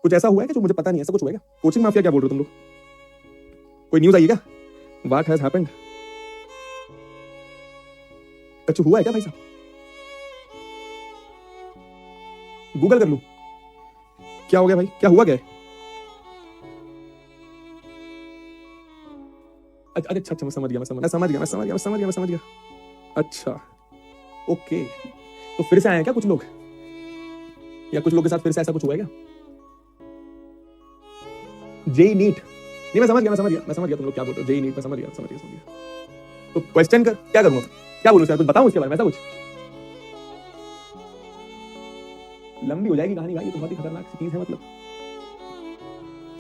कुछ ऐसा हुआ है कि जो मुझे पता नहीं है, ऐसा कुछ हुआ है क्या? कोचिंग माफिया क्या बोल रहे हो तुम लोग? कोई न्यूज आई है क्या? What has happened? कुछ हुआ है क्या भाई साहब? गूगल कर लूं? क्या हो गया भाई? क्या हुआ क्या है? अरे अच्छा अच्छा, मैं समझ गया। अच्छा ओके, तो फिर से आए हैं क्या कुछ लोग, या कुछ लोग के साथ फिर से ऐसा कुछ हुआ है क्या? JEE NEET? नहीं मैं समझ गया तुम लोग क्या बोल रहे हो। जेई नीट मैं समझ गया। तो क्वेश्चन कर, क्या करूंगा, क्या बोलूं उसके, कुछ बताऊं उसके बारे में? ऐसा कुछ लंबी हो जाएगी कहानी भाई, ये तो बहुत ही खतरनाक सी चीज है। मतलब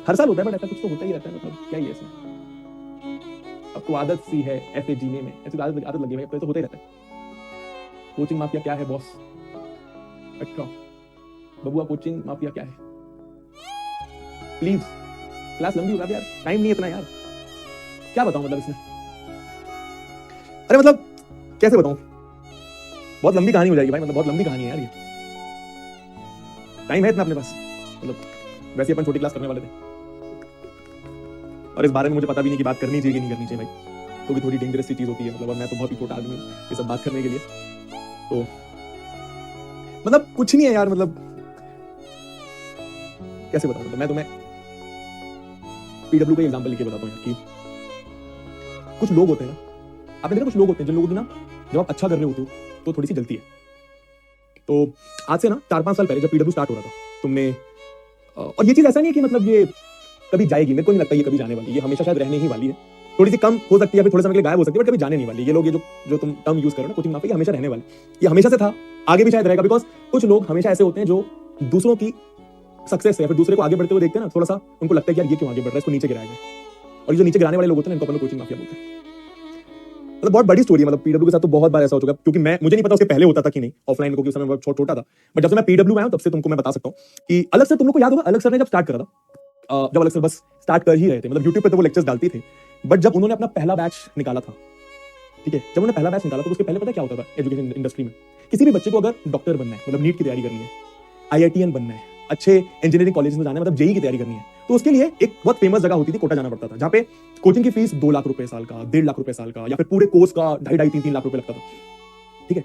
हर साल होता है, बट ऐसा कुछ तो होता ही रहता है। मतलब क्या ही है इसमें, अब तो आदत सी है ऐसे जीने में, ऐसी आदत लगी भाई, अब तो होता ही रहता है। कोचिंग माफिया क्या है बॉस? अच्छा बबुआ, कोचिंग माफिया क्या है? प्लीज क्लास लंबी होगा यार, टाइम नहीं है इतना यार, क्या बताऊं मतलब इसमें? अरे मतलब कैसे बताऊं, बहुत लंबी कहानी हो जाएगी भाई, मतलब बहुत लंबी कहानी है यार ये। टाइम है इतना अपने पास? मतलब वैसे अपन छोटी क्लास करने वाले थे, और इस बारे में मुझे पता भी नहीं कि बात करनी चाहिए कि नहीं करनी चाहिए भाई, तो भी थोड़ी डेंजरस सी चीज होती है। मतलब और मैं तो बहुत ही छोटा आदमी हूँ ये सब बात करने के लिए, तो मतलब कुछ नहीं है यार। मतलब कैसे बताऊं, मतलब मैं तुम्हें पीडब्ल्यू का एग्जांपल लेके बताता हूँ यार, कि कुछ लोग होते हैं ना, आपने देखा कुछ लोग होते हैं जिन लोगों की ना जब आप अच्छा कर रहे होते हो तो थोड़ी सी जलती है। तो आज से ना 4-5 साल पहले जब पीडब्ल्यू स्टार्ट हो रहा था, तुमने और ये चीज ऐसा नहीं है कि मतलब ये कभी जाएगी, मेरे को नहीं लगता ये कभी जाने वाली, ये हमेशा शायद रहने ही वाली है। थोड़ी सी कम हो सकती है, फिर थोड़े समय के लिए गायब हो सकती है, बट कभी जाने नहीं वाली। ये लोग, ये जो तुम टर्म यूज करो ना कोचिंग माफिया, ये हमेशा रहने वाली, ये हमेशा से था, आगे भी शायद रहेगा। बिकॉज कुछ लोग हमेशा ऐसे होते हैं जो दूसरों की सक्सेस है, फिर दूसरे को आगे बढ़ते हुए देखते हैं ना, थोड़ा सा उनको लगता है कि यार ये क्यों आगे बढ़ रहा है, इसको नीचे गिराएगा। और ये जो नीचे गिराने वाले लोग होते हैं इनको अपन कोचिंग माफिया बोलते हैं। मतलब बहुत बड़ी स्टोरी है, मतलब पीडब्ल्यू के साथ तो बहुत बार ऐसा हो चुका है, क्योंकि मुझे नहीं पता उसके पहले होता था कि नहीं ऑफलाइन, क्योंकि उस समय मैं छोटा था, बट जब से मैं पीडब्ल्यू में आया तब से तुमको मैं बता सकता हूँ कि अलग सर, तुम लोग को याद होगा अलग सर ने जब स्टार्ट करा था, जब अलग सर बस स्टार्ट कर ही रहे थे, मतलब यूट्यूब पे तो वो लेक्चर्स डालते थे, बट जब उन्होंने अपना पहला बैच निकाला था, ठीक है, जब उन्होंने पहला बैच निकाला तो उसके पहले पता क्या होता था एजुकेशन इंडस्ट्री में, किसी भी बच्चे को अगर डॉक्टर बनना है, मतलब नीट की तैयारी करनी है, आईआईटीएन बनना है, अच्छे इंजीनियरिंग कॉलेज में जाना है, मतलब जेई की तैयारी करनी है, तो उसके लिए एक बहुत फेमस जगह होती थी, कोटा जाना पड़ता था, जहाँ पे कोचिंग की फीस 2 लाख रुपए साल का, 1.5 लाख रुपए साल का, या फिर पूरे कोर्स का 2.5-3 लाख रुपए लगता था। ठीक है,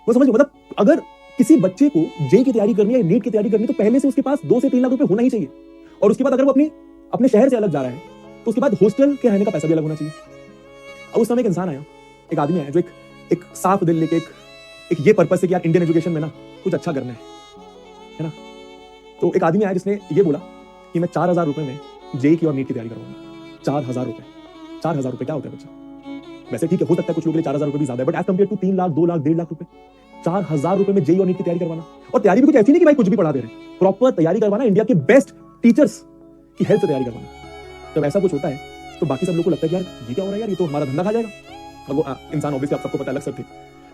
वो समझ, मतलब अगर किसी बच्चे को जेई की तैयारी करनी है, नीट की तैयारी करनी है, तो पहले से उसके पास 2 से 3 लाख रुपए होना ही चाहिए। और उसके बाद अगर वो अपने शहर से अलग जा रहा है तो उसके बाद हॉस्टल के रहने का पैसा भी अलग होना चाहिए। अब उस समय एक इंसान आया, एक आदमी आया जो एक साफ दिल लेके एक ये पर्पस है कि यार इंडियन एजुकेशन में ना कुछ अच्छा करना है ना। तो एक आदमी आया जिसने ये बोला कि मैं 4,000 रुपए में जेई की और नीट की तैयारी करवाऊंगा। 4,000 रुपए, 4,000 रुपए क्या होता है बच्चा? वैसे ठीक है, हो सकता है कुछ लोगों के लिए 4,000 रुपए भी ज्यादा है, but as compare to 3 lakh, 2 lakh, 1.5 lakh रुपए, 4,000 रुपए में जेई और नीट की तैयारी करवाना। और तैयारी भी कुछ ऐसी नहीं कि भाई कुछ भी पढ़ा दे रहे, प्रॉपर तैयारी करवाना, इंडिया के बेस्ट टीचर्स की हेल्प से तैयारी करवाना। जब ऐसा कुछ होता है तो बाकी सब लोग को लगता है कि यार ये क्या हो रहा है यार, ये तो हमारा धंधा खा जाएगा। और वो इंसान ऑब्वियसली आप सबको पता है अलग सर थे,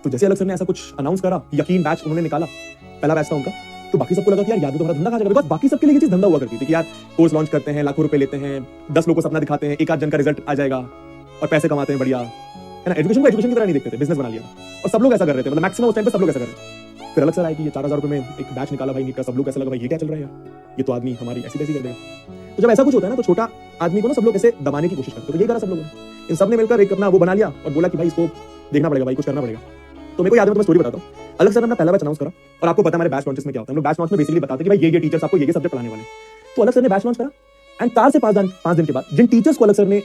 तो जैसे अलग सर ने ऐसा कुछ अनाउंस करा, यकीन बैच उन्होंने निकाला, पहला बैच था उनका, तो बाकी सबको लगा कि यार तो हमारा धंधा खा जाएगा। बिकॉज बाकी सबके लिए ये चीज धंधा हुआ करती थी कि यार कोर्स लॉन्च करते हैं, लाखों रुपए लेते हैं, 10 लोगों को सपना दिखाते हैं, एक आध जन का रिजल्ट आ जाएगा और पैसे कमाते हैं बढ़िया, है ना। एजुकेशन को एजुकेशन की तरह नहीं देखते थे, बिजनेस बना लिया, और सब लोग ऐसा कर रहे थे, मतलब मैक्सिमम उस टाइम पे सब लोग ऐसा कर रहे थे। फिर अलग सर आए कि ये 4,000 रुपए में एक बैच निकाला भाई नीट का, सब लोग ऐसा लगा भाई ये क्या चल रहा है यार, ये तो आदमी हमारी ऐसी तैसी कर देगा। तो जब ऐसा कुछ होता है ना, तो छोटा आदमी को ना सब लोग ऐसे दबाने की कोशिश करते हैं, तो ये करा सब लोगों ने, इन सब ने मिलकर एक अपना वो बना लिया और बोला कि भाई इसको देखना पड़ेगा, भाई कुछ करना पड़ेगा। तो मेरे को याद है, मैं स्टोरी बताता हूँ। अलग सर ने अपना पहला बैच अनाउंस करा, और आपको पता है हमारे बैच लॉन्चेस में क्या होता है, हम लोग बैच लॉन्च में बेसिकली बताते हैं कि भाई ये टीचर्स आपको ये सब्जेक्ट पढ़ाने वाले हैं। तो अलग सर ने बैच लॉन्च करा, एंड 4 से 5 दिन के बाद जिन टीचर्स को अलग सर ने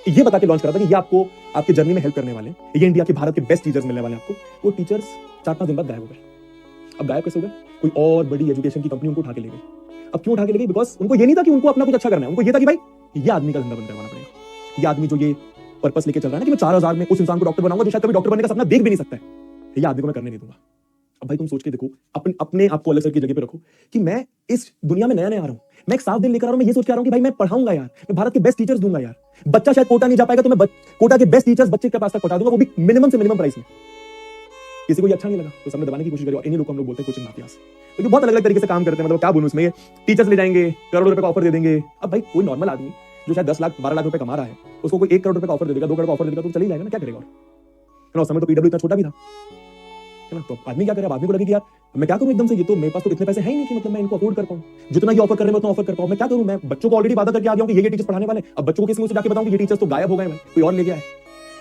ये बता के लॉन्च करा था कि ये आपको आपके जर्नी में हेल्प करने वाले हैं, ये इंडिया के भारत के बेस्ट टीचर्स मिलने वाले हैं आपको, वो टीचर्स 4-5 दिन बाद गायब हो गए। अब गायब कैसे हो गए? कोई और बड़ी एजुकेशन की कंपनी उनको उठा के ले गई। अब क्यों उठा के ले गई? बिकॉज उनको ये नहीं था कि उनको अपना कुछ अच्छा करना है, उनको ये था कि भाई ये आदमी का धंधा बंद करवाना पड़ेगा, ये आदमी जो ये पर्पस लेके चल रहा है ना कि मैं 4,000 में उस इंसान को डॉक्टर बनाऊंगा जो शायद कभी डॉक्टर बनने का सपना देख भी नहीं सकता है, ये आदमी को मैं करने नहीं दूंगा। अब भाई तुम सोच के देखो, अपने आप को अलग सर की जगह पे रखो कि मैं इस दुनिया में नया नया आ रहा हूँ, मैं एक साफ दिल लेकर आ रहा हूँ, मैं ये सोच के आ रहा हूँ कि भाई मैं पढ़ाऊंगा यार, मैं भारत के बेस्ट टीचर्स दूंगा यार। बच्चा शायद कोटा नहीं जा पाएगा तो मैं कोटा के बेस्ट टीचर्स बच्चे के पास तक पहुंचा दूंगा, वो भी मिनिमम से मिनिमम प्राइस में। किसी को ये अच्छा नहीं लगा तो सबने दबाने की कोशिश करी, और इन्हीं लोगों को हम लोग बोलते हैं कोचिंग माफियास। तो ये बहुत अलग अलग तरीके से काम करते हैं, मतलब क्या बोलूं इसमें, ये टीचर्स ले जाएंगे, करोड़ों रुपए का ऑफर दे देंगे। अब भाई कोई नॉर्मल आदमी जो शायद 10 लाख 12 लाख रुपए कमा रहा है, उसको कोई 1 करोड़ रुपए का ऑफर दे देगा, 2 करोड़ का ऑफर दे देगा, तो चल ही जाएगा ना, क्या करेगा? और उस समय तो पीडब्ल्यू इतना छोटा भी था, है ना। तो आदमी क्या करे, अब आदमी को लगे कि यार मैं क्या करूं एकदम से, ये तो मेरे पास तो इतने पैसे हैं ही नहीं कि मतलब मैं इनको अफोर्ड कर पाऊं, जितना ये ऑफर कर रहे हैं मैं उतना ऑफर कर पाऊं। मैं क्या करूं, मैं बच्चों को ऑलरेडी वादा करके आ गया हूं कि ये टीचर्स पढ़ाने वाले हैं, अब बच्चों को किस मुंह से जाके बताऊं कि ये टीचर्स तो गायब हो गए हैं, कोई और ले गया है।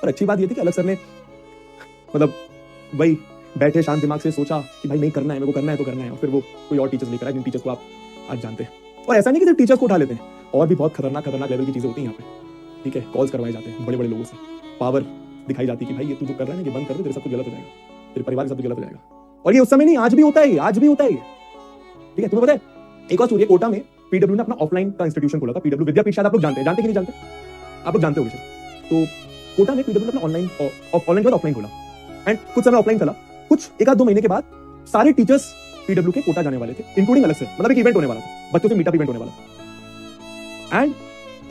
पर अच्छी बात ये थी कि अलग सर ने मतलब वही बैठे शांत दिमाग से सोचा कि भाई नहीं करना है, मेरे को करना है तो करना है, और फिर वो कोई और टीचर्स लेकर आए जिन टीचर्स को आप आज जानते हैं। और ऐसा नहीं कि सिर्फ टीचर्स को उठा लेते हैं, और भी बहुत खतरनाक लेवल की चीजें होती हैं यहाँ पे, ठीक है। कॉल्स करवाए जाते हैं बड़े बड़े लोगों से, पावर दिखाई जाती है कि भाई ये तू जो कर रहा है ना, ये बंद कर दे, तेरे साथ कुछ गलत हो जाएगा, तेरे परिवार के साथ कुछ गलत हो जाएगा। और ये उस समय नहीं, आज भी होता है, आज भी होता है, ठीक है। तुम्हें पता है एक और स्टोरी, कोटा में पीडब्ल्यू ने अपना ऑफलाइन का इंस्टीट्यूशन खोला था, पीडब्ल्यू विद्यापीठ, शायद आप लोग जानते हैं कि नहीं जानते, आप लोग जानते होंगे। तो कोटा में पीडब्ल्यू ने अपना ऑनलाइन के बाद ऑफलाइन खोला, एंड कुछ समय ऑफलाइन चला, कुछ एक आध 2 महीने के बाद सारे टीचर्स पीडब्ल्यू के कोटा जाने वाले थे, इंक्लूडिंग अलग से, मतलब एक इवेंट होने वाला था, बच्चों से मीटअप इवेंट होने वाला था। एंड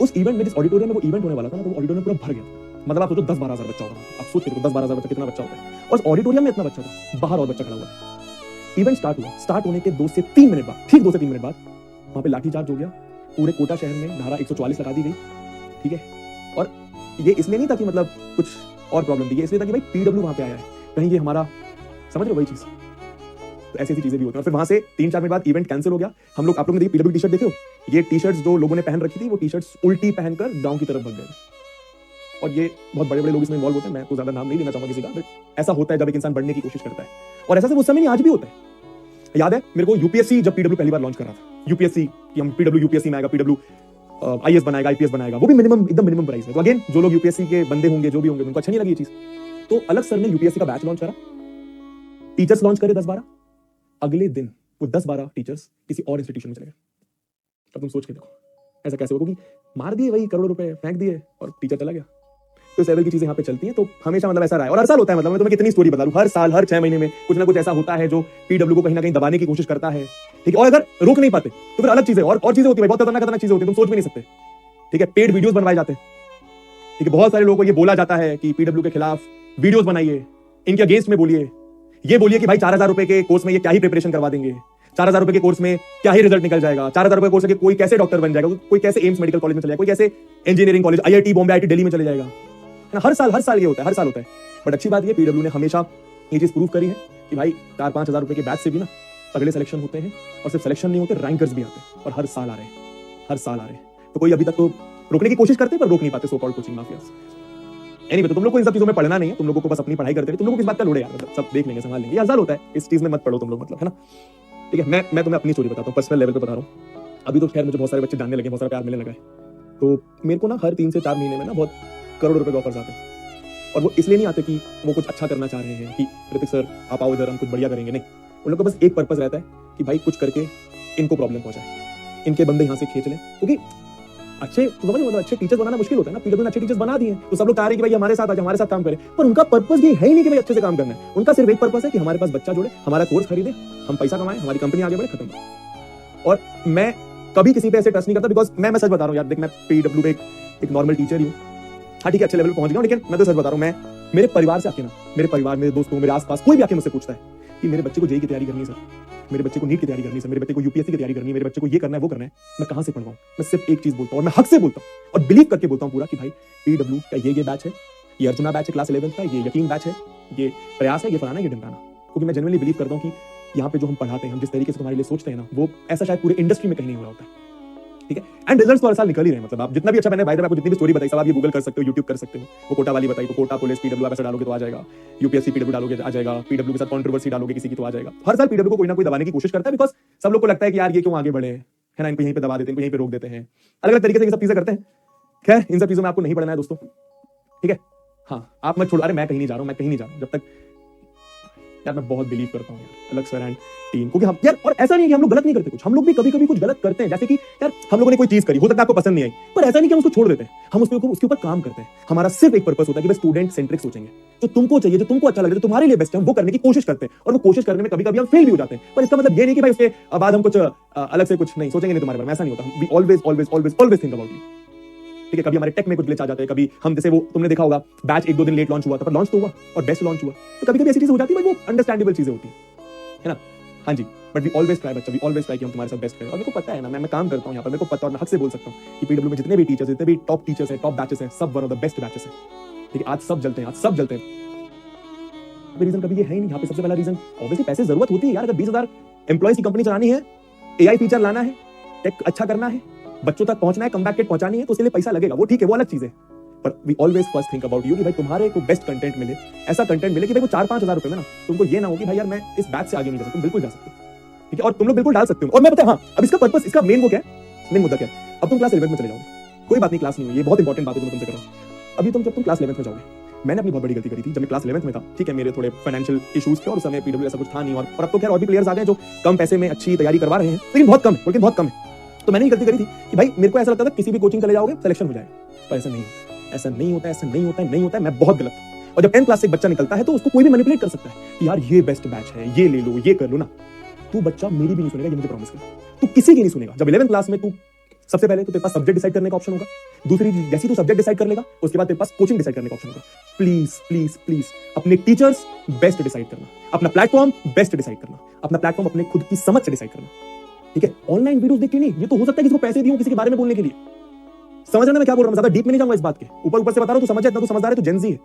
उस इवेंट में, जिस ऑडिटोरियम में वो इवेंट होने वाला था ना, तो वो ऑडिटोरियम पूरा भर गया। मतलब आप सोचो 10-12 हजार बच्चा होगा, आप सोच के देखो 10-12 हजार बच्चा कितना बच्चा होता है, और ऑडिटोरियम में इतना बच्चा था, बाहर और बच्चा खड़ा हुआ था। इवेंट स्टार्ट हुआ, स्टार्ट होने के 2 से 3 मिनट बाद, ठीक 2 से 3 मिनट बाद वहां पे लाठीचार्ज हो गया, पूरे कोटा शहर में धारा 144 लगा दी गई, ठीक है। और ये इसलिए नहीं था कि मतलब कुछ और प्रॉब्लम थी, ये इसलिए था कि भाई पीडब्ल्यू वहां पे आया है, कहीं ये हमारा, समझ रहे हो वही चीज। तो ऐसी चीजें भी होती हैं। और फिर वहां से 3-4 मिनट बाद इवेंट कैंसिल हो गया। हम लोग, आप लोगों ने पीडब्ल्यू टी शर्ट देखे हो, ये टी शर्ट्स जो लोगों ने पहन रखी थी, वो टी शर्ट्स उल्टी पहनकर गांव की तरफ भाग गए। और ये बहुत बड़े बड़े लोग इसमें इन्वॉल्व होते हैं, मैं तो ज्यादा नाम नहीं लेना चाहूंगा किसी का, बट ऐसा होता है जब एक इंसान बढ़ने की कोशिश करता है। और ऐसा सिर्फ उस समय नहीं, आज भी होता है। याद है मेरे को यूपीएससी, जब पीडब्ल्यू पहली बार लॉन्च कर रहा था, यूपीएससी कि हम पीडब्ल्यू यूपीएससी में आएगा, पीडब्ल्यू आईएएस बनाएगा, आईपीएस बनाएगा, वो भी मिनिमम, एकदम मिनिमम प्राइस है। तो अगेन जो लोग यूपीएससी के बंदे होंगे, जो भी होंगे, उनको अच्छा नहीं लगी ये चीज। तो अलग सर ने यूपीएससी का बैच लॉन्च करा, टीचर्स लॉन्च करे 10-12, अगले दिन वो 10-12 टीचर्स किसी और इंस्टीट्यूशन में चले गए। अब तुम सोच के देखो ऐसा कैसे होगा, क्योंकि मार दिए वही करोड़ों रुपए फेंक दिए और टीचर चला गया। तो इस लेवल की चीजें यहाँ पे चलती हैं। तो हमेशा मतलब ऐसा रहा है, और हर साल होता है। मतलब मैं तुम्हें कितनी स्टोरी बता दूं, हर साल, हर 6 महीने में कुछ ना कुछ ऐसा होता है जो पीडब्ल्यू को कहीं ना कहीं दबाने की कोशिश करता है, ठीक है। और अगर रोक नहीं पाते तो फिर अलग चीजें और चीजें होती है, बहुत खतरनाक चीजें होती है, तुम सोच भी नहीं सकते, ठीक है। पेड वीडियोस बनवाए जाते हैं, ठीक है। बहुत सारे लोगों को ये बोला जाता है कि पीडब्ल्यू के खिलाफ वीडियोस बनाइए, इनके अगेंस्ट में बोलिए, ये बोलिए कि भाई 4,000 रुपए के कोर्स में ये क्या ही प्रिपरेशन करवा देंगे, 4,000 रुपए के कोर्स में क्या ही रिजल्ट निकल जाएगा, 4,000 रुपए कोर्स के कोई कैसे डॉक्टर बन जाएगा, कोई कैसे एम्स मेडिकल कॉलेज में चले जाएगा, कोई कैसे engineering college, IIT Bombay, IIT Delhi में चले जाएगा, है ना। हर साल ये होता है, हर साल होता है। बट अच्छी बात ये, पीडब्ल्यू ने हमेशा ये चीज प्रूव करी है कि भाई 4-5 हजार रुपए के बैच से भी ना अगले सिलेक्शन होते हैं, और सिर्फ सिलेक्शन नहीं होते, रैंकर्स भी आते हैं, और हर साल आ रहे हैं, हर साल आ रहे हैं। तो कोई अभी तक तो रोकने की कोशिश करते हैं पर रोक नहीं पाते, so called coaching mafias. Anyway, तो तुम लोग को इन सब चीजों में पढ़ना नहीं है, तुम लोगों को बस अपनी पढ़ाई करते रहे, तुम लोगों को इस बात का लोड है यार, मतलब सब देख लेंगे, संभाल लेंगे, हजार होता है, इस चीज में मत पढ़ो तुम लोग, मतलब, है ना, ठीक है। मैं तुम्हें अपनी स्टोरी बताता हूँ, पर्सनल लेवल पे बता रहा हूँ। अभी तो खैर मुझे बहुत सारे बच्चे जानने लगे, बहुत सारा प्यार मिलने लगा है। तो मेरे को ना हर 3 से 4 महीने में ना बहुत करोड़ों रुपए के ऑफर्स आते हैं। और वो इसलिए नहीं आते कि वो कुछ अच्छा करना चाह रहे हैं कि ऋतिक सर आप आओ इधर, हम कुछ बढ़िया करेंगे, नहीं। उन लोग का बस एक पर्पस रहता है कि भाई कुछ करके इनको प्रॉब्लम पहुंचाए, इनके बंदे यहाँ से खींच लें, क्योंकि अच्छे, तो समझ, मतलब अच्छे टीचर्स बनाना मुश्किल होता है ना। पीडब्ल्यू ने अच्छे टीचर्स बना दिए, तो सब लोग चाह रहे हैं कि भाई हमारे साथ आज हमारे साथ काम करें, पर उनका पर्पस ये है ही नहीं कि भाई अच्छे से काम करना है। उनका सिर्फ एक पर्पस है कि हमारे पास बच्चा जोड़े, हमारा कोर्स खरीदे, हम पैसा कमाएं, हमारी कंपनी आगे बढ़े, खत्म। और मैं कभी किसी पे ऐसे ट्रस्ट नहीं करता, बिकॉज मैं सच बता रहा हूँ यार, देख मैं पीडब्ल्यू पे एक नॉर्मल टीचर ही हूँ, हाँ ठीक है, अच्छे लेवल पे पहुंच गया हूं, लेकिन मैं तो सच बता रहा हूँ, मैं मेरे परिवार से आके ना, मेरे परिवार, मेरे दोस्तों, मेरे आसपास कोई भी आके मुझसे पूछता है कि मेरे बच्चे को जेईई की तैयारी करनी है सर, मेरे बच्चे को नीट की तैयारी करनी है सर, मेरे बच्चे को यूपीएससी की तैयारी करनी है, मेरे बच्चे को ये करना है, वो करना है, मैं कहां से पढ़वाऊं। मैं सिर्फ एक चीज बोलता हूं, और मैं हक से बोलता हूं और बिलीव करके बोलता हूं पूरा, कि भाई पीडब्ल्यू का ये बैच है, ये अर्जुना बैच है क्लास 11 का, ये यकीन बैच है, ये प्रयास है, ये फलाना, ये ढिमकाना। क्योंकि मैं जेन्युइनली बिलीव करता हूं कि यहाँ पे जो हम पढ़ाते हैं, हम जिस तरीके से तुम्हारे लिए सोचते हैं ना, वो ऐसा शायद पूरे इंडस्ट्री में कहीं नहीं हो रहा होता है, ठीक है। एंड रिजल्ट्स तो हर साल निकल ही रहे हैं। मतलब आप जितना भी अच्छा, मैंने भाई आपको जितनी भी स्टोरी बताई सब आप ये गूगल कर सकते हो, यूट्यूब कर सकते हो। वो कोटा वाली बताई तो कोटा पुलिस पीडब्ल्यू आप ऐसा डालोगे तो आ जाएगा, यूपीएससी पीडब्ल्यू डालोगे आ जाएगा, पीडब्ल्यू के साथ कंट्रोवर्सी डालोगे किसी की तो आ जाएगा। हर साल पीडब्ल्यू को कोई ना कोई दबाने की कोशिश करता है, बिकॉज सब लोग को लगता है कि यार ये क्यों आगे बढ़े, है ना, इनको यहीं पे दबा देते हैं, इनको यहीं पे रोक देते हैं, अलग अलग तरीके से सब चीजें करते हैं। खैर इन सब चीजों में आपको नहीं पढ़ना है दोस्तों, ठीक है। हाँ आप मत छोड़ो, अरे मैं कहीं नहीं जा रहा हूँ, मैं कहीं नहीं जा रहा हूँ जब तक, यार मैं बहुत बिलीव करता हूँ यार अलग सर एंड टीम, क्योंकि हम यार, और ऐसा नहीं है कि हम लोग गलत नहीं करते कुछ, हम लोग भी कभी कभी कुछ गलत करते हैं। जैसे कि यार हम लोगों ने कोई चीज करी, हो सकता है आपको पसंद नहीं आई, पर ऐसा नहीं कि हम उसको छोड़ देते हैं, हम उसके ऊपर काम करते हैं। हमारा सिर्फ एक पर्पस होता है कि बस स्टूडेंट सेंट्रिक सोचेंगे, जो तुमको चाहिए, जो तुमको अच्छा लगे, जो तुम्हारे लिए बेस्ट है, हम वो करने की कोशिश करते हैं। और वो कोशिश करने में कभी कभी हम फेल भी हो जाते हैं, पर इसका मतलब ये नहीं कि भाई उसके बाद हम कुछ अलग से कुछ नहीं सोचेंगे नहीं तुम्हारे बारे में, ऐसा नहीं होता। We always always always always think about you, ठीक है। कभी हमारे टेक में कुछ ग्लिच आ जाते हैं, कभी हम, जैसे वो तुमने देखा होगा बैच 1-2 दिन लेट लॉन्च हुआ था, पर लॉन्च तो हुआ और बेस्ट लॉन्च हुआ। तो कभी कभी ऐसी चीज हो जाती है, वो अंडरस्टैंडेबल चीजें होती है ना। हाँ जी, बट वी ऑलवेज ट्राई बच्चा, वी ऑलवेज ट्राई कि हम तुम्हारे साथ बेस्ट करें। और मेरे को पता है ना, मैं काम करता हूँ यहाँ पर, मेरे को पता, और मैं हक से बोल सकता हूँ कि पीडब्ल्यू में जितने भी टीचर्स, जितने भी टॉप टीचर्स हैं, टॉप बैचेस हैं, सब one of the best batches हैं, ठीक है। आज सब जलते हैं, आज सब जलते हैं। रीजन कभी ये है ही नहीं। यहाँ पे सबसे पहला रीजन ऑब्वियसली पैसे जरूरत होती है यार। अगर 20,000 एम्प्लॉयज की कंपनी चलानी है, एआई फीचर लाना है, टेक अच्छा करना है, बच्चों तक पहुंचना है, कमबैक किट पहुंचानी है, तो उसके लिए पैसा लगेगा, वो ठीक है, वो अलग चीज है। पर we always first think about you कि भाई तुम्हारे को बेस्ट कंटेंट मिले, ऐसा कंटेंट मिले कि भाई वो 4-5 हजार रुपए में ना तुमको ये ना हो कि भाई यार मैं इस बैच से आगे नहीं जा सकता। तुम बिल्कुल जा सकते हो, ठीक है, और तुम लोग बिल्कुल डाल सकते हो। और मैं बताया, हाँ, अब इसका पर्पस, इसका मेन वो क्या है, मेन मुद्दा क्या है। अब तुम क्लास 11 में चले जाओगे, कोई बात नहीं, क्लास नहीं हुई, ये बहुत इंपॉर्टेंट बात है जो मैं तुमसे कर रहा हूँ। अभी जब तुम क्लास 11 में जाओगे, मैंने अपनी बहुत बड़ी गलती करी थी जब मैं क्लास 11 में था, ठीक है, मेरे थोड़े फाइनेंशियल इश्यूज थे और उस समय पीडब्ल्यू ऐसा कुछ था नहीं, और अब तो खैर और भी प्लेयर्स आ गए जो कम पैसे में अच्छी तैयारी करवा रहे हैं, लेकिन बहुत कम है, लेकिन बहुत कम है। तो मैंने ये गलती करी थी कि भाई मेरे को ऐसा लगता था किसी भी कोचिंग चले जाओगे सिलेक्शन हो जाएगा, पर ऐसा नहीं होता, ऐसा नहीं होता, ऐसा नहीं होता, नहीं होता है। मैं बहुत गलत था। और जब 10th क्लास से एक बच्चा निकलता है तो उसको कोई भी मैनिपुलेट कर सकता है कि यार ये बेस्ट बैच है, ये ले लो, ये कर लो ना। तू बच्चा मेरी भी नहीं सुनेगा, ये मुझे प्रॉमिस कर, तू किसी की नहीं सुनेगा। जब 11th क्लास में तू सबसे पहले तो तेरे पास सब्जेक्ट डिसाइड करने का ऑप्शन होगा, दूसरी जैसी तू सब्जेक्ट डिसाइड कर लेगा उसके बाद तेरे पास कोचिंग डिसाइड करने का ऑप्शन होगा। प्लीज प्लीज प्लीज अपने टीचर्स बेस्ट डिसाइड करना, अपना प्लेटफॉर्म बेस्ट डिसाइड करना, अपना प्लेटफॉर्म अपने खुद की समझ से डिसाइड करना, ठीक है। ऑनलाइन वीडियोस देख के नहीं, ये तो हो सकता है किसी को पैसे दिए हो किसी के बारे में बोलने के लिए, समझ रहा मैं क्या बोल रहा हूं, ज्यादा डीप में नहीं जाऊंगा इस बात के, ऊपर ऊपर से बता रहा हूं, तू समझ जाए, इतना तू समझदार है, तू जेन ज़ी है,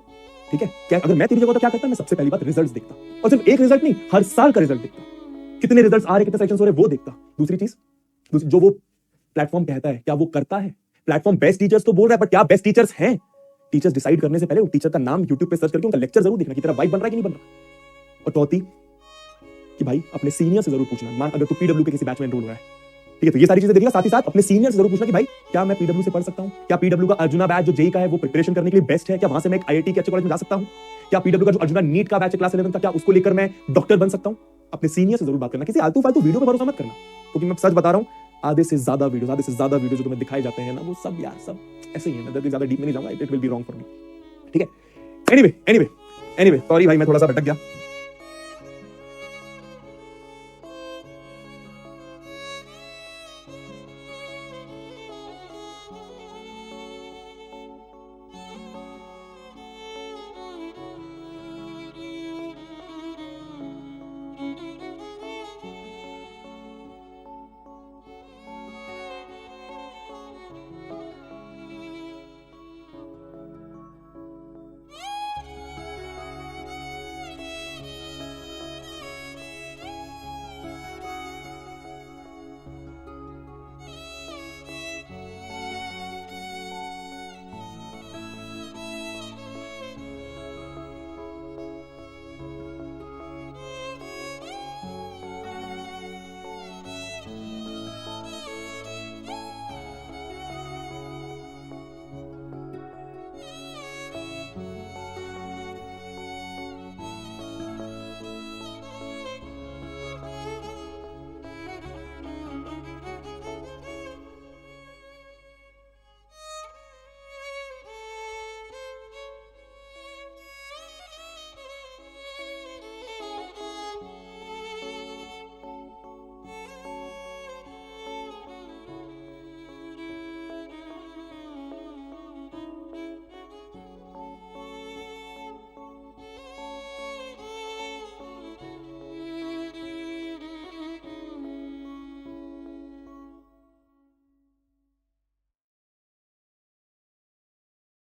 ठीक है। क्या अगर मैं तेरी जगह तो क्या करता, मैं सबसे पहली बात रिजल्ट्स देखता, और सिर्फ एक रिजल्ट नहीं, हर साल का रिजल्ट देखता, कितने रिजल्ट्स आ रहे, कितने सेक्शंस हो रहे, वो देखता। दूसरी चीज, जो वो प्लेटफॉर्म कहता है क्या वो करता है। प्लेटफॉर्म बेस्ट टीचर्स तो बोल रहा है, पर क्या बेस्ट टीचर्स हैं। टीचर्स डिसाइड करने से पहले टीचर का नाम YouTube पे सर्च करके उनका लेक्चर जरूर देखना कि तेरा वाइब बन रहा है कि नहीं बन रहा। और चौथी कि भाई अपने सीनियर से जरूर पूछना, मान अगर तू पीडब्ल्यू के किसी बैच में एनरोल हुआ है, ठीक है, तो ये सारी चीजें देखिएगा, साथ ही साथ अपने सीनियर से जरूर पूछना कि भाई क्या मैं पीडब्ल्यू से पढ़ सकता हूं, क्या पीडब्ल्यू का अर्जुना बैच जो जेई का है वो प्रिपरेशन करने के लिए बेस्ट है, क्या वहां से मैं एक आईआईटी के अच्छे कॉलेज में जा सकता हूं, क्या पीडब्ल्यू का जो अर्जुना नीट का बैच है क्लास 11 का, क्या उसको लेकर मैं डॉक्टर बन सकता हूं। अपने सीनियर से जरूर बात करना, किसी आलतू फालतू वीडियो पे भरोसा मत करना, क्योंकि मैं सच बता रहा हूं, आधे से ज्यादा वीडियो जो तुम्हें दिखाए जाते हैं ना, वो सब यार सब ऐसे ही है। मैं ज्यादा डीप में नहीं जाऊंगा, it will be wrong for me, ठीक है। एनीवे सॉरी भाई, मैं थोड़ा सा भटक गया।